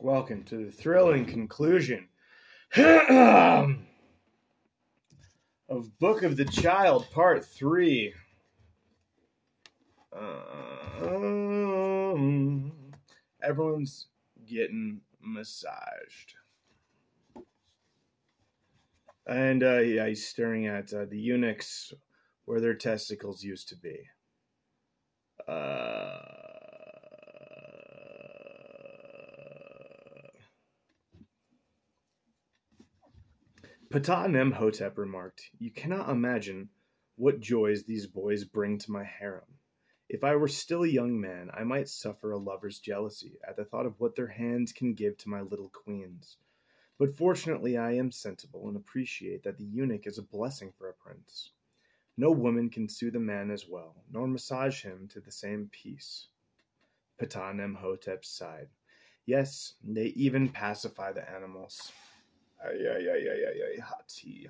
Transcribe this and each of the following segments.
Welcome to the thrilling conclusion of Book of the Child, Part 3. Everyone's getting massaged. And he's staring at the eunuchs where their testicles used to be. Ptah Nemhotep remarked, "You cannot imagine what joys these boys bring to my harem. If I were still a young man, I might suffer a lover's jealousy at the thought of what their hands can give to my little queens. But fortunately I am sensible and appreciate that the eunuch is a blessing for a prince. No woman can soothe a man as well, nor massage him to the same peace." Ptah Nemhotep sighed. "Yes, they even pacify the animals. Hati.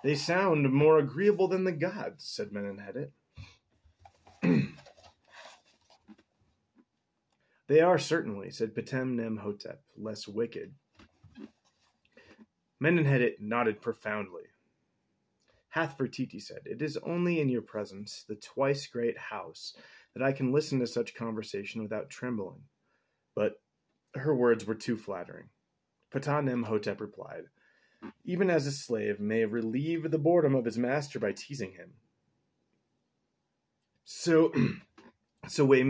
They sound more agreeable than the gods," said Menenhedit. "They are certainly," said Ptah Nemhotep, less wicked. Menenhedit nodded profoundly. Hathfertiti said, "It is only in your presence, the twice great house, that I can listen to such conversation without trembling." But her words were too flattering. Ptah Nemhotep replied, "Even as a slave may relieve the boredom of his master by teasing him, so we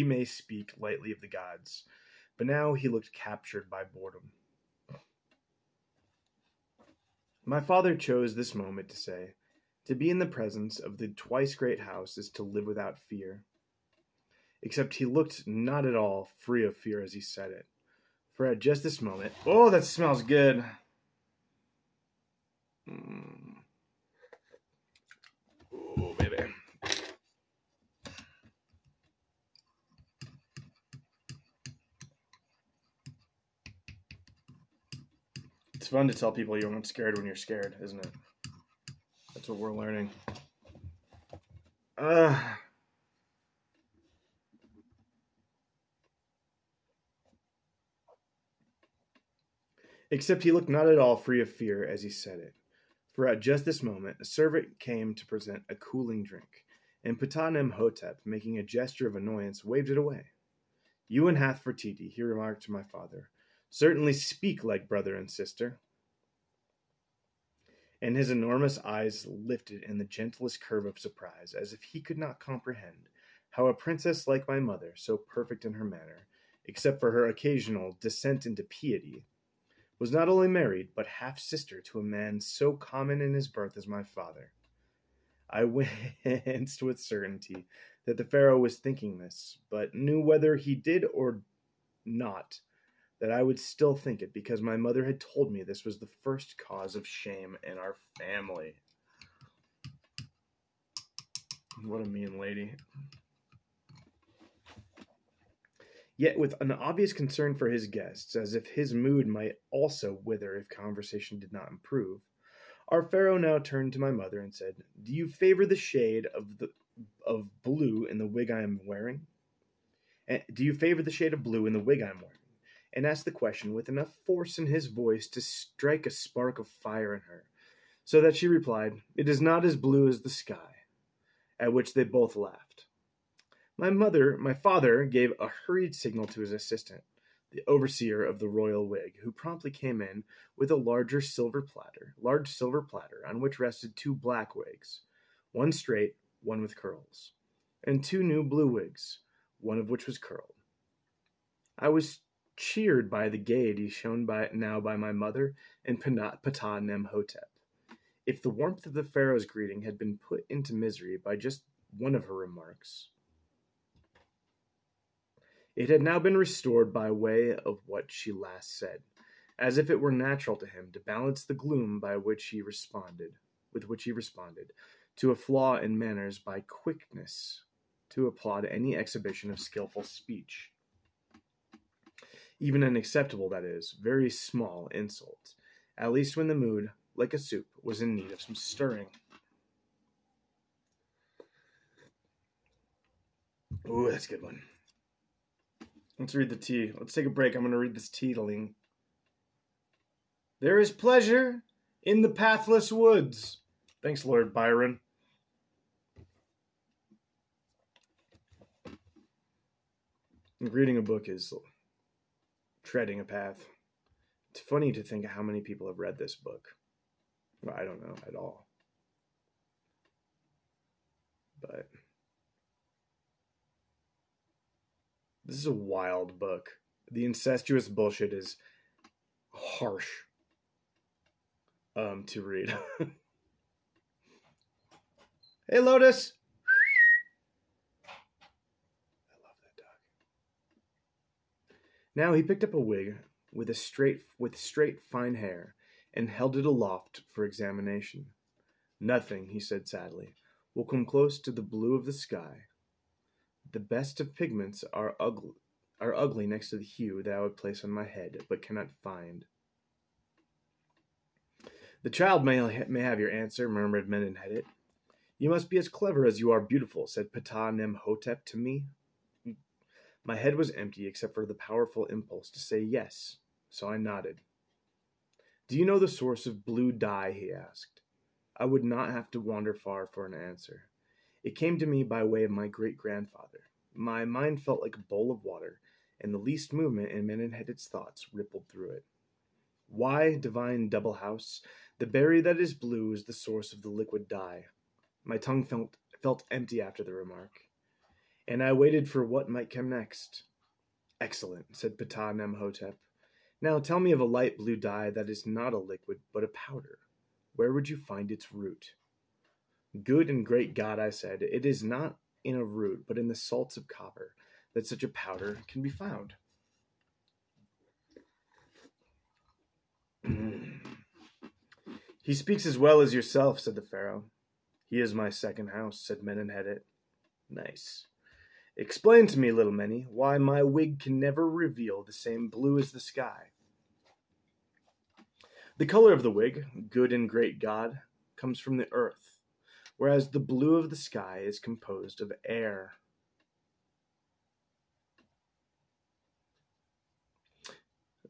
may speak lightly of the gods." But now he looked captured by boredom. My father chose this moment to say, "To be in the presence of the twice great house is to live without fear." Except he looked not at all free of fear as he said it. For at just this moment... Oh, that smells good. Oh, baby. It's fun to tell people you're not scared when you're scared, isn't it? That's what we're learning. Except he looked not at all free of fear as he said it. For at just this moment, a servant came to present a cooling drink, and Ptah Nemhotep, making a gesture of annoyance, waved it away. "You and Hathfertiti," he remarked to my father, "certainly speak like brother and sister." And his enormous eyes lifted in the gentlest curve of surprise, as if he could not comprehend how a princess like my mother, so perfect in her manner, except for her occasional descent into piety, was not only married, but half-sister to a man so common in his birth as my father. I winced with certainty that the pharaoh was thinking this, but knew whether he did or not that I would still think it, because my mother had told me this was the first cause of shame in our family. What a mean lady. Yet with an obvious concern for his guests, as if his mood might also wither if conversation did not improve, our pharaoh now turned to my mother and said, "Do you favor the shade of blue in the wig I am wearing? Do you favor the shade of blue in the wig I am wearing?" And asked the question with enough force in his voice to strike a spark of fire in her, so that she replied, "It is not as blue as the sky," at which they both laughed. My father gave a hurried signal to his assistant, the overseer of the royal wig, who promptly came in with a large silver platter, on which rested two black wigs, one straight, one with curls, and two new blue wigs, one of which was curled. I was cheered by the gaiety shown by my mother and Ptah Nemhotep. If the warmth of the pharaoh's greeting had been put into misery by just one of her remarks, it had now been restored by way of what she last said, as if it were natural to him to balance the gloom with which he responded, to a flaw in manners by quickness, to applaud any exhibition of skillful speech. Even an acceptable, that is, very small insult, at least when the mood, like a soup, was in need of some stirring. Ooh, that's a good one. Let's read the tea. Let's take a break. I'm going to read this teetling. There is pleasure in the pathless woods. Thanks, Lord Byron. Reading a book is treading a path. It's funny to think how many people have read this book. Well, I don't know at all. But this is a wild book. The incestuous bullshit is harsh to read. Hey, Lotus! I love that dog. Now he picked up a wig with straight fine hair and held it aloft for examination. Nothing, he said sadly, will come close to the blue of the sky. The best of pigments are ugly next to the hue that I would place on my head, but cannot find. The child may have your answer, murmured Menenhetit. You must be as clever as you are beautiful, said Ptah-nem-hotep to me. My head was empty except for the powerful impulse to say yes, so I nodded. Do you know the source of blue dye, he asked. I would not have to wander far for an answer. It came to me by way of my great-grandfather. My mind felt like a bowl of water, and the least movement in Menenhetit's thoughts rippled through it. Why, divine double house, the berry that is blue is the source of the liquid dye. My tongue felt empty after the remark, and I waited for what might come next. Excellent, said Ptah-nem-hotep. Now tell me of a light blue dye that is not a liquid, but a powder. Where would you find its root? Good and great God, I said, it is not in a root, but in the salts of copper, that such a powder can be found. He speaks as well as yourself, said the pharaoh. He is my second house, said Menenhetit. Nice. Explain to me, little Meni, why my wig can never reveal the same blue as the sky. The color of the wig, good and great God, comes from the earth, whereas the blue of the sky is composed of air.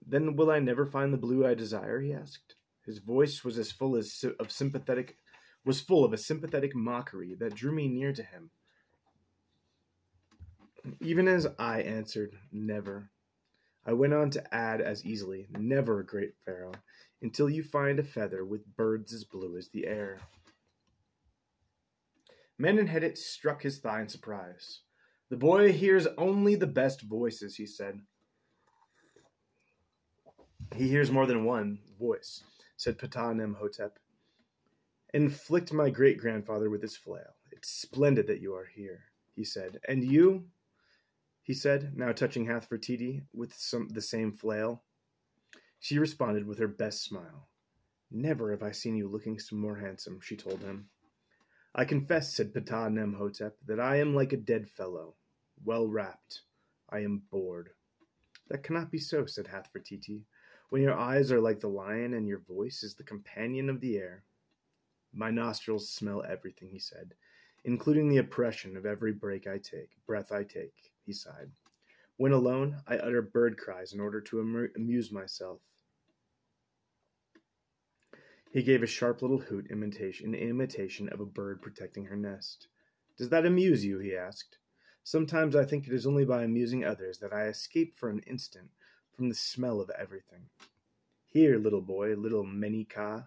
Then will I never find the blue I desire, he asked. His voice was full of a sympathetic mockery that drew me near to him. Even as I answered, never. I went on to add as easily, never, great pharaoh, until you find a feather with birds as blue as the air. Menenhetit struck his thigh in surprise. The boy hears only the best voices, he said. He hears more than one voice, said Ptah-nem-hotep, and flicked my great-grandfather with his flail. It's splendid that you are here, he said. And you? He said, now touching Hathfertiti with the same flail. She responded with her best smile. Never have I seen you looking more handsome, she told him. I confess, said Ptah-nem-hotep, that I am like a dead fellow, well wrapped. I am bored. That cannot be so, said Hathfertiti, when your eyes are like the lion and your voice is the companion of the air. My nostrils smell everything, he said, including the oppression of every breath I take, he sighed. When alone, I utter bird cries in order to amuse myself. He gave a sharp little hoot in imitation of a bird protecting her nest. Does that amuse you? He asked. Sometimes I think it is only by amusing others that I escape for an instant from the smell of everything. Here, little boy, little Meni-Ka,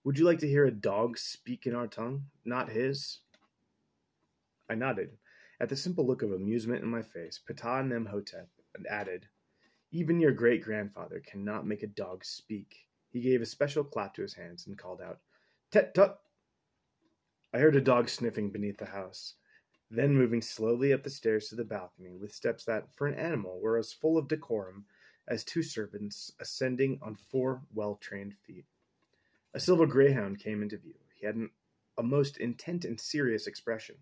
would you like to hear a dog speak in our tongue, not his? I nodded, at the simple look of amusement in my face. Ptah-nem-hotep added, even your great-grandfather cannot make a dog speak. He gave a special clap to his hands and called out, Tet-tut! I heard a dog sniffing beneath the house, then moving slowly up the stairs to the balcony with steps that, for an animal, were as full of decorum as two servants ascending on 4 well-trained feet. A silver greyhound came into view. He had a most intent and serious expression.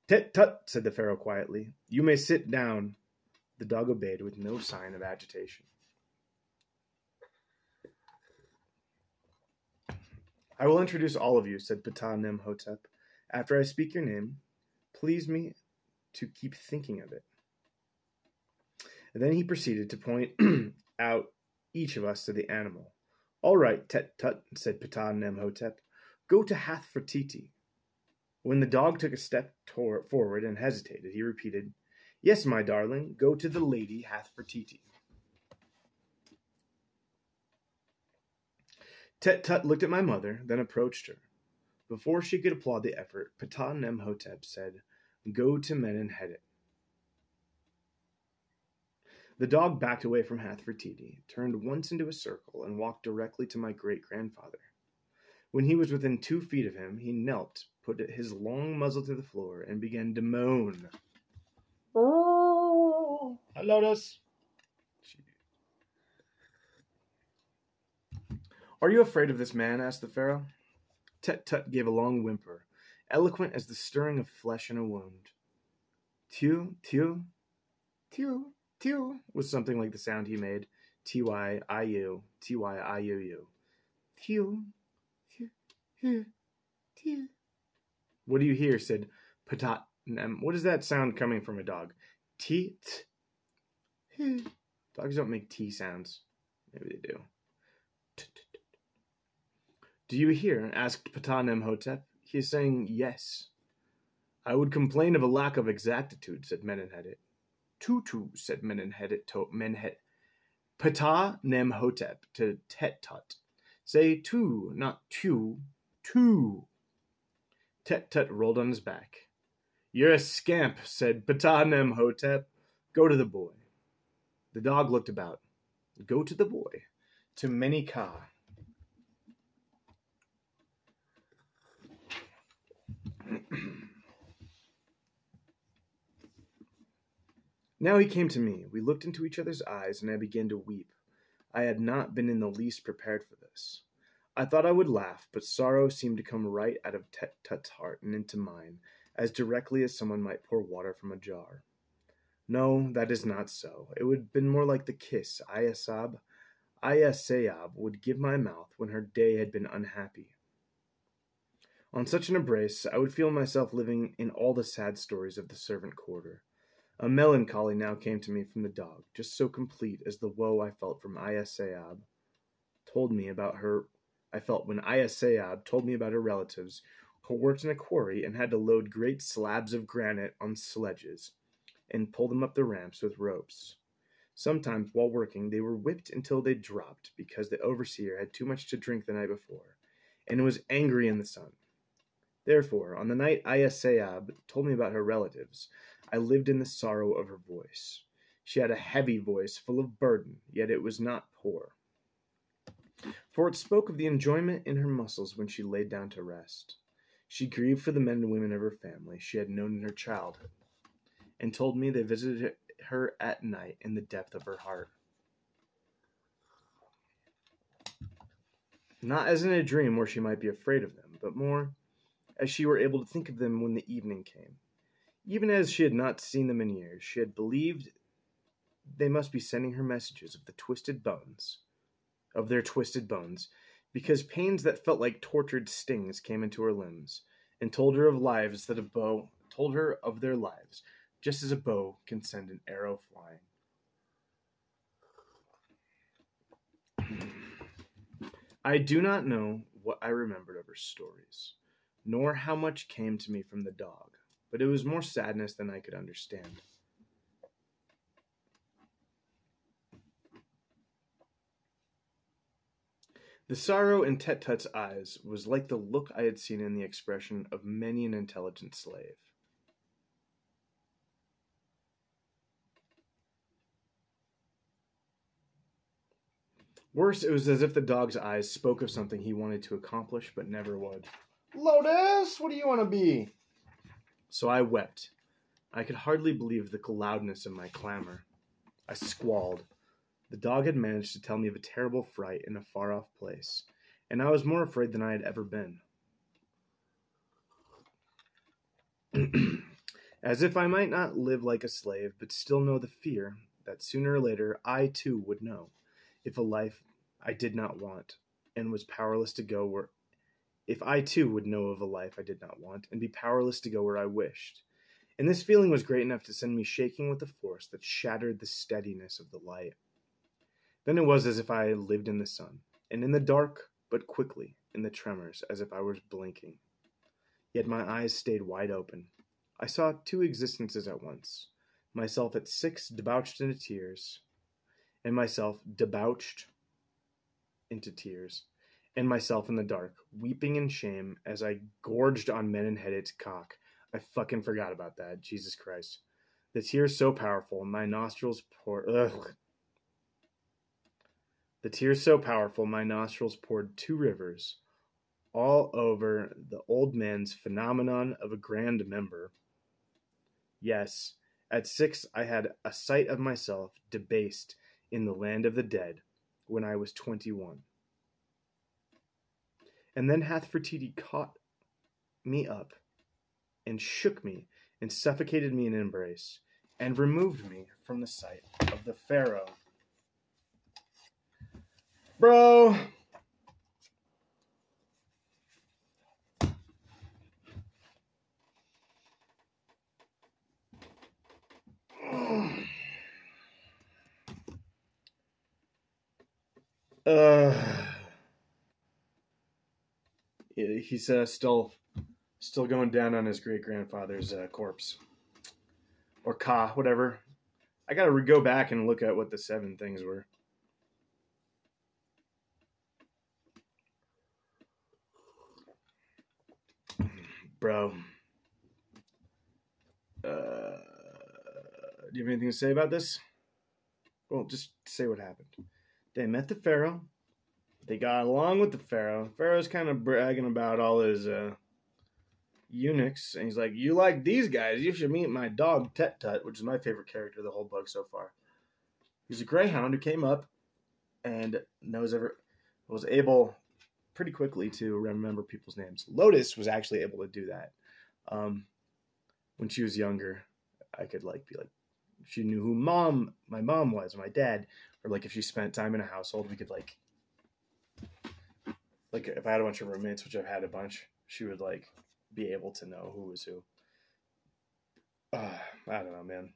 Tet-tut, said the pharaoh quietly. You may sit down. The dog obeyed with no sign of agitation. I will introduce all of you, said Ptah-nem-hotep. After I speak your name, please me to keep thinking of it. And then he proceeded to point out each of us to the animal. All right, Tet-Tut, said Ptah-nem-hotep. Go to Hath-Fertiti. When the dog took a step forward and hesitated, he repeated, Yes, my darling, go to the lady Hath-Fertiti. Tet-Tut looked at my mother, then approached her. Before she could applaud the effort, Ptah-nem-hotep said, Go to Menenhedet. The dog backed away from Hath-Fertiti, turned once into a circle, and walked directly to my great-grandfather. When he was within 2 feet of him, he knelt, put his long muzzle to the floor, and began to moan. Oh, Lotus. Are you afraid of this man? Asked the pharaoh. Tet-Tut gave a long whimper, eloquent as the stirring of flesh in a wound. Tew, tew, tew, tew was something like the sound he made. T-Y-I-U, T-Y-I-U-U. Tew, tew, tew, tew. What do you hear? Said Ptah-nem. What is that sound coming from a dog? T. Dogs don't make T sounds. Maybe they do. Do you hear? Asked Ptah-nem-hotep. He is saying yes. I would complain of a lack of exactitude, said Menenhedet. Tutu, said Menenhedet to Menhet. Ptah-nem-hotep to Tet-Tut. Say tu, not tu. Tu. Tet-Tut rolled on his back. You're a scamp, said Ptah-nem-hotep. Go to the boy. The dog looked about. Go to the boy. To Meni-Ka. Now he came to me. We looked into each other's eyes, and I began to weep. I had not been in the least prepared for this. I thought I would laugh, but sorrow seemed to come right out of Tet-Tut's heart and into mine, as directly as someone might pour water from a jar. No, that is not so. It would have been more like the kiss Ayasayab would give my mouth when her day had been unhappy. On such an embrace, I would feel myself living in all the sad stories of the servant quarter. A melancholy now came to me from the dog, just so complete as the woe I felt from Ayasayab told me about her. I felt when Ayasayab told me about her relatives who worked in a quarry and had to load great slabs of granite on sledges and pull them up the ramps with ropes. Sometimes, while working, they were whipped until they dropped because the overseer had too much to drink the night before and was angry in the sun. Therefore, on the night Ayasayab told me about her relatives, I lived in the sorrow of her voice. She had a heavy voice, full of burden, yet it was not poor. For it spoke of the enjoyment in her muscles when she laid down to rest. She grieved for the men and women of her family she had known in her childhood, and told me they visited her at night in the depth of her heart. Not as in a dream where she might be afraid of them, but more as she were able to think of them when the evening came. Even as she had not seen them in years, she had believed they must be sending her messages of their twisted bones, because pains that felt like tortured stings came into her limbs, and told her of their lives, just as a bow can send an arrow flying. I do not know what I remembered of her stories, nor how much came to me from the dog, but it was more sadness than I could understand. The sorrow in Tet-Tut's eyes was like the look I had seen in the expression of many an intelligent slave. Worse, it was as if the dog's eyes spoke of something he wanted to accomplish but never would. Lotus, what do you want to be? So I wept. I could hardly believe the loudness of my clamor. I squalled. The dog had managed to tell me of a terrible fright in a far-off place, and I was more afraid than I had ever been. As if I might not live like a slave, but still know the fear that sooner or later I too would know, if a life I did not want, and was powerless to go where... If I too would know of a life I did not want, and be powerless to go where I wished. And this feeling was great enough to send me shaking with a force that shattered the steadiness of the light. Then it was as if I lived in the sun, and in the dark, but quickly, in the tremors, as if I was blinking. Yet my eyes stayed wide open. I saw two existences at once, myself at 6 debauched into tears, and myself debauched into tears, and myself in the dark, weeping in shame as I gorged on Menenhetit's cock. I fucking forgot about that. Jesus Christ. The tears so powerful, my nostrils poured... Ugh. The tears so powerful, my nostrils poured 2 rivers, all over the old man's phenomenon of a grand member. Yes, at 6 I had a sight of myself debased in the land of the dead when I was 21. And then hath Fertiti caught me up and shook me and suffocated me in an embrace and removed me from the sight of the Pharaoh. Bro. He's still going down on his great-grandfather's corpse. Or Ka, whatever. I gotta go back and look at what the 7 things were. Bro. Do you have anything to say about this? Well, just say what happened. They met the Pharaoh. They got along with the Pharaoh. Pharaoh's kind of bragging about all his eunuchs. And he's like, you like these guys, you should meet my dog, Tet Tut, which is my favorite character of the whole book so far. He's a greyhound who came up and was able pretty quickly to remember people's names. Lotus was actually able to do that. When she was younger, I could be like, she knew who my mom was, my dad, or if she spent time in a household, we could if I had a bunch of roommates, which I've had a bunch, she would be able to know who was who. I don't know, man.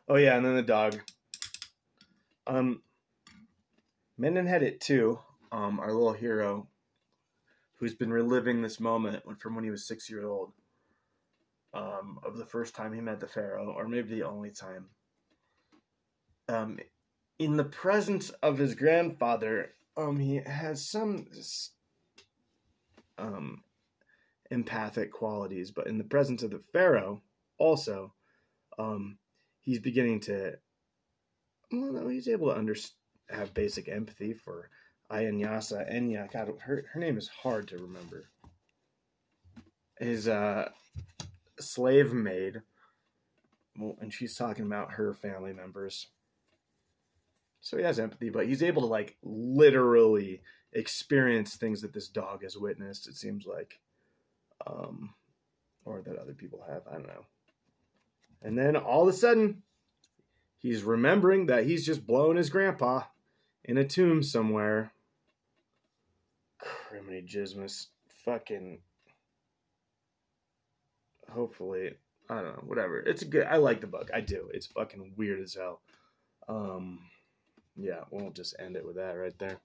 Oh yeah, and then the dog. Menenhetit too, our little hero, who's been reliving this moment from when he was 6 years old, of the first time he met the Pharaoh, or maybe the only time. In the presence of his grandfather, he has some empathic qualities, but in the presence of the Pharaoh, also, he's beginning to, he's able to have basic empathy for Ayanyasa Enya. God, her name is hard to remember. His slave maid, and she's talking about her family members. So he has empathy, but he's able to literally experience things that this dog has witnessed, it seems like. Or that other people have, I don't know. And then all of a sudden, he's remembering that he's just blown his grandpa in a tomb somewhere. Criminy Jismus. Fucking. Hopefully. I don't know. Whatever. I like the book. I do. It's fucking weird as hell. Yeah, we'll just end it with that right there.